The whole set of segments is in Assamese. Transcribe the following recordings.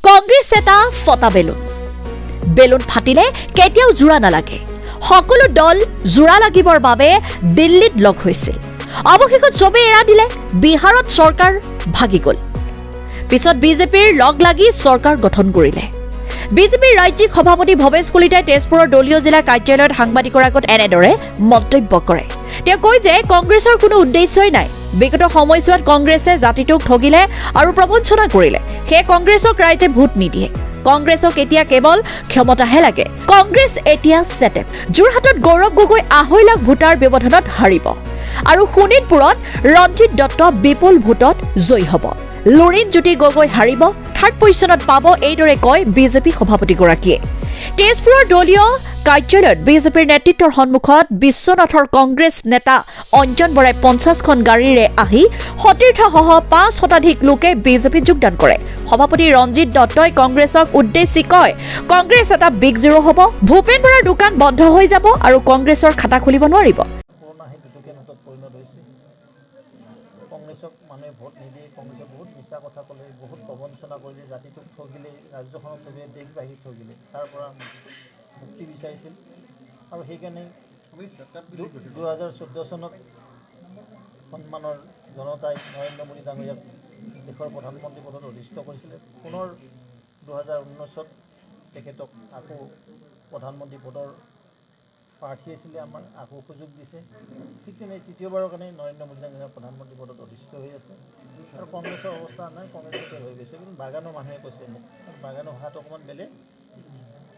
কংগ্ৰেছ এটা ফটা বেলুন ফাটিলে কেতিয়াও জোৰা নালাগে সকলো দল জোৰা লাগিবৰ বাবে দিল্লীত লগ হৈছিল অৱশেষত চবে এৰা দিলে বিহাৰত চৰকাৰ ভাগি গ'ল পিছত বিজেপিৰ লগ লাগি চৰকাৰ গঠন কৰিলে বিজেপিৰ ৰাজ্যিক সভাপতি ভৱেশ কলিতাই তেজপুৰৰ দলীয় জিলা কাৰ্যালয়ত সাংবাদিকৰ আগত এনেদৰে মন্তব্য কৰে তেওঁ কয় যে কংগ্ৰেছৰ কোনো উদ্দেশ্যই নাই বিগত সময়ছোৱাত কংগ্ৰেছে জাতিটোক ঠগিলে আৰু প্ৰবঞ্চনা কৰিলে সেই কংগ্ৰেছক ৰাইজে ভোট নিদিয়ে কংগ্ৰেছক এতিয়া কেৱল ক্ষমতাহে লাগে কংগ্ৰেছ এতিয়া সেটেপ যোৰহাটত গৌৰৱ গগৈ 2.5 লাখ ভোটাৰ ব্যৱধানত হাৰিব আৰু শোণিতপুৰত ৰঞ্জিত দত্ত বিপুল ভোটত জয়ী হ'ব লুৰিণ জ্যোতি গগৈ হাৰিব থাৰ্ড পজিশ্যনত পাব এইদৰে কয় বিজেপি সভাপতিগৰাকীয়ে তেজপুৰৰ দলীয় কাৰ্যালয়ত বিজেপিৰ নেতৃত্বৰ সন্মুখত বিশ্বনাথৰ কংগ্ৰেছ নেতা অঞ্জন বৰাই 50খন গাড়ীৰে আহি সতীৰ্থসহ 5 শতাধিক লোকে বিজেপিত যোগদান কৰে সভাপতি ৰঞ্জিত দত্তই কংগ্ৰেছক উদ্দেশ্যি কয় কংগ্ৰেছ এটা বিগ জিৰ' হ'ব ভূপেন বৰাৰ দোকান বন্ধ হৈ যাব আৰু কংগ্ৰেছৰ খাতা খুলিব নোৱাৰিব কংগ্ৰেছক মানুহে ভোট নিদিয়ে কংগ্ৰেছে বহুত মিছা কথা ক'লে বহুত প্ৰবঞ্চনা কৰিলে জাতিটোক ঠগিলে ৰাজ্যখনক ঠগিলে দেশবাসীক ঠগিলে তাৰ পৰা মুক্তি বিচাৰিছিল আৰু সেইকাৰণে 2014 চনত সন্মানৰ জনতাই নৰেন্দ্ৰ মোদী ডাঙৰীয়াক দেশৰ প্ৰধানমন্ত্ৰী পদত অধিষ্ঠিত কৰিছিলে পুনৰ 2019 তেখেতক আকৌ প্ৰধানমন্ত্ৰী পদৰ প্ৰাৰ্থী আছিলে আমাৰ আকৌ সুযোগ দিছে ঠিক তেনে তৃতীয়বাৰৰ কাৰণে নৰেন্দ্ৰ মোদী ডাঙৰীয়া প্ৰধানমন্ত্ৰী পদত অধিষ্ঠিত হৈ আছে আৰু কংগ্ৰেছৰ অৱস্থা নাই কংগ্ৰেছতে হৈ গৈছে কিন্তু বাগানৰ মানুহে কৈছে মোক বাগানৰ ভাষাটো অকণমান বেলেগ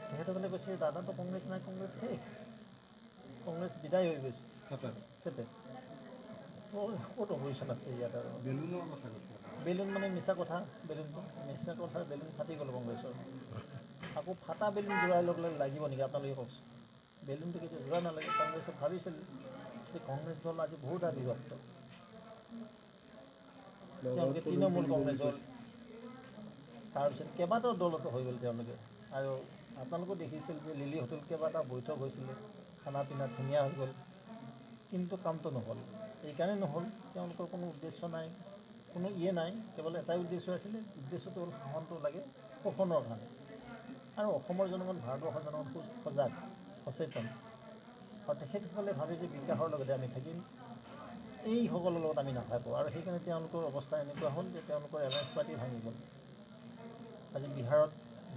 তেখেতসকলে কৈছে দাদাতো কংগ্ৰেছ নাই কংগ্ৰেছ শেষ কংগ্ৰেছ বিদায় হৈ গৈছে চেপে ক'ত অপজিশ্যন আছে ইয়াত আৰু বেলুন মানে মিছা কথা বেলুন ফাটি গ'ল কংগ্ৰেছৰ আকৌ ফাটা বেলুন জোৰাই ল'বলৈ লাগিব নেকি আপোনালোকে কওকচোন বেলুনটো কেতিয়া জোৰা নালাগে কংগ্ৰেছে ভাবিছিল যে কংগ্ৰেছ দল আজি বহুত বিভক্ত তেওঁলোকে তৃণমূল কংগ্ৰেছৰ তাৰপিছত কেইবাটাও দলতো হৈ গ'ল তেওঁলোকে আৰু আপোনালোকেও দেখিছিল যে লিলি হোটেল কেইবাটাও বৈঠক হৈছিলে খানা পিনা ধুনীয়া হৈ গ'ল কিন্তু কামটো নহ'ল এইকাৰণে নহ'ল তেওঁলোকৰ কোনো উদ্দেশ্য নাই কোনো নাই কেৱল এটাই উদ্দেশ্য আছিলে উদ্দেশ্যটো হ'ল শাসনটো লাগে শোষণৰ কাৰণে আৰু অসমৰ জনগণ ভাৰতবৰ্ষৰ জনগণ সজাগ সচেতন আৰু তেখেতসকলে ভাবে যে বিকাশৰ লগতে আমি থাকিম এইসকলৰ লগত আমি নাথাকোঁ আৰু সেইকাৰণে তেওঁলোকৰ অৱস্থা এনেকুৱা হ'ল যে তেওঁলোকৰ এলায়েন্স পাৰ্টি ভাঙি গ'ল আজি বিহাৰত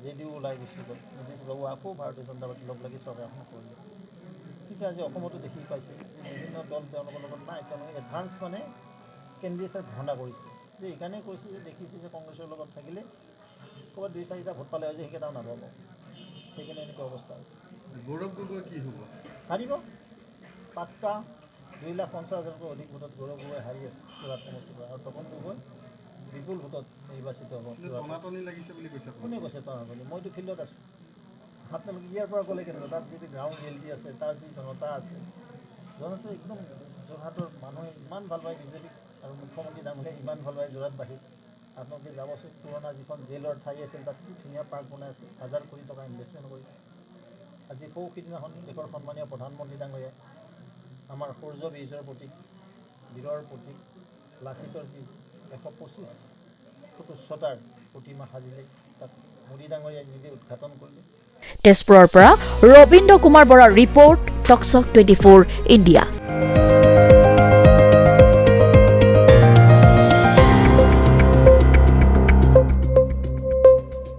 জেডিইউ ওলাই গুচি গ'ল নীতিশ বাবু আকৌ ভাৰতীয় জনতা পাৰ্টীৰ লগ লাগি চৰকাৰখন কৰিলে কিন্তু আজি অসমতো দেখি পাইছে যে বিভিন্ন দল তেওঁলোকৰ লগত নাই তেওঁলোকে এডভান্স মানে কেন্দ্ৰীয় চৰকাৰ ঘোষণা কৰিছে যে এইকাৰণেই কৰিছে যে দেখিছে যে কংগ্ৰেছৰ লগত থাকিলে ক'ৰবাত 2-4টা ভোট পালে হয় যে সেইকেইটাও নাপাব সেইকাৰণে এনেকুৱা অৱস্থা হৈছে গৌৰৱ গগৈ কি হ'ব হাৰিব পাক্কা 2,50,000তকৈ অধিক ভোটত গৌৰৱ গগৈ হাৰি আছে যোৰহাট সমষ্টিৰ পৰা আৰু তপন গগৈ বিপুল ভোটত নিৰ্বাচিত হ'ব টনাটনি লাগিছে বুলি কৈছে কোনে কৈছে টনাটনি মইতো ফিল্ডত আছোঁ আপোনালোকে ইয়াৰ পৰা গ'লে কেনেকুৱা তাত যদি গ্ৰাউণ্ড ৰিয়েলিটি আছে তাৰ যি জনতা আছে জনতা একদম যোৰহাটৰ মানুহে ইমান ভাল পায় বিজেপিক আৰু মুখ্যমন্ত্ৰী ডাঙৰীয়াই ইমান ভাল পায় যোৰহাটবাসীক আপোনালোকে যাবচোন পুৰণা যিখন জেলৰ ঠাই আছিল তাত কি ধুনীয়া পাৰ্ক বনাই আছে 1,000 কোটি টকা ইনভেষ্টমেণ্ট কৰি আজি সিদিনাখন দেশৰ সন্মানীয় প্ৰধানমন্ত্ৰী ডাঙৰীয়াই আমাৰ সূৰ্য বীজৰ প্ৰতীক বীৰৰ প্ৰতীক লাচিতৰ যি 125 ফুট উচ্চতাৰ প্ৰতিমা সাজিলে তাত মোদী ডাঙৰীয়াই নিজে উদ্ঘাটন কৰিলে তেজপুৰৰ পৰা ৰবীন্দ্ৰ কুমাৰ বৰাৰ ৰিপৰ্ট টকছক 24 ইণ্ডিয়া